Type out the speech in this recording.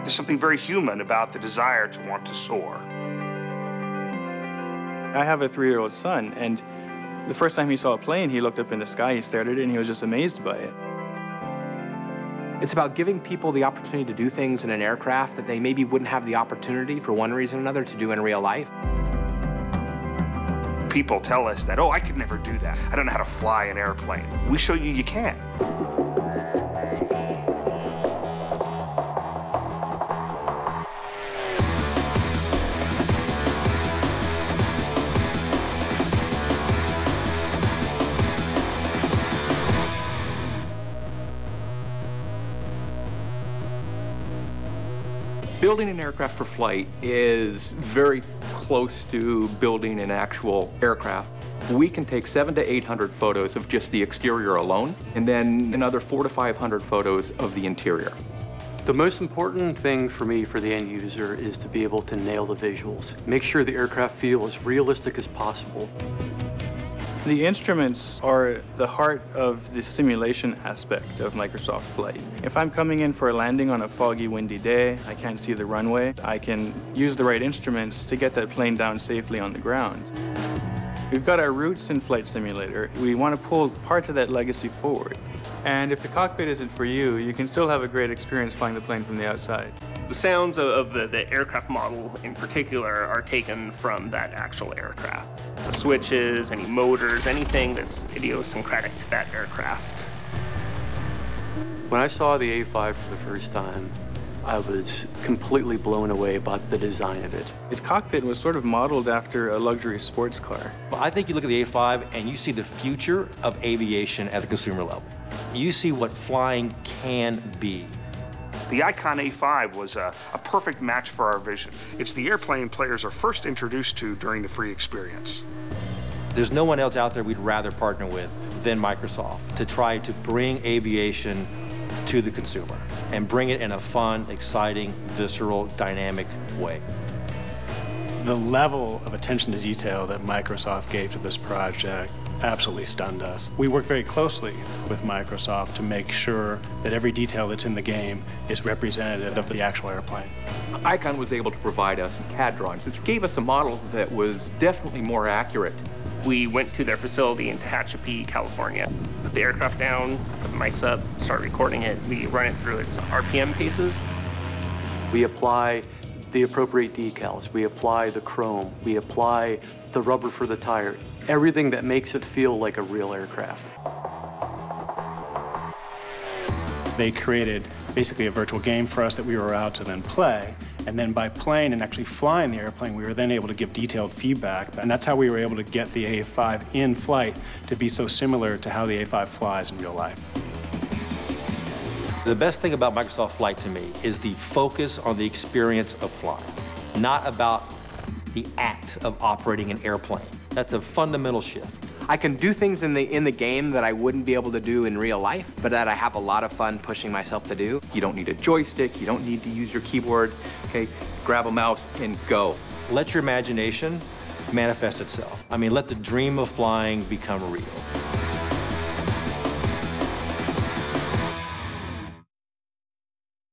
There's something very human about the desire to want to soar. I have a 3-year-old son, and the first time he saw a plane, he looked up in the sky, he stared at it, and he was just amazed by it. It's about giving people the opportunity to do things in an aircraft that they maybe wouldn't have the opportunity, for one reason or another, to do in real life. People tell us that, oh, I could never do that. I don't know how to fly an airplane. We show you you can. Building an aircraft for flight is very close to building an actual aircraft. We can take 700 to 800 photos of just the exterior alone, and then another 400 to 500 photos of the interior. The most important thing for me, for the end user, is to be able to nail the visuals. Make sure the aircraft feel as realistic as possible. The instruments are the heart of the simulation aspect of Microsoft Flight. If I'm coming in for a landing on a foggy, windy day, I can't see the runway, I can use the right instruments to get that plane down safely on the ground. We've got our roots in Flight Simulator. We want to pull parts of that legacy forward. And if the cockpit isn't for you, you can still have a great experience flying the plane from the outside. The sounds of the aircraft model in particular are taken from that actual aircraft. The switches, any motors, anything that's idiosyncratic to that aircraft. When I saw the A5 for the first time, I was completely blown away by the design of it. Its cockpit was sort of modeled after a luxury sports car. Well, I think you look at the A5 and you see the future of aviation at the consumer level. You see what flying can be. The Icon A5 was a perfect match for our vision. It's the airplane players are first introduced to during the free experience. There's no one else out there we'd rather partner with than Microsoft to try to bring aviation to the consumer and bring it in a fun, exciting, visceral, dynamic way. The level of attention to detail that Microsoft gave to this project absolutely stunned us. We work very closely with Microsoft to make sure that every detail that's in the game is representative of the actual airplane. Icon was able to provide us CAD drawings. It gave us a model that was definitely more accurate. We went to their facility in Tehachapi, California. Put the aircraft down, put the mics up, start recording it. We run it through its RPM paces. We apply the appropriate decals. We apply the chrome. We apply the rubber for the tire. Everything that makes it feel like a real aircraft. They created basically a virtual game for us that we were allowed to then play. And then by playing and actually flying the airplane, we were then able to give detailed feedback. And that's how we were able to get the A5 in flight to be so similar to how the A5 flies in real life. The best thing about Microsoft Flight to me is the focus on the experience of flying, not about the act of operating an airplane. That's a fundamental shift. I can do things in the game that I wouldn't be able to do in real life, but that I have a lot of fun pushing myself to do. You don't need a joystick, you don't need to use your keyboard, okay? Grab a mouse and go. Let your imagination manifest itself. I mean, let the dream of flying become real.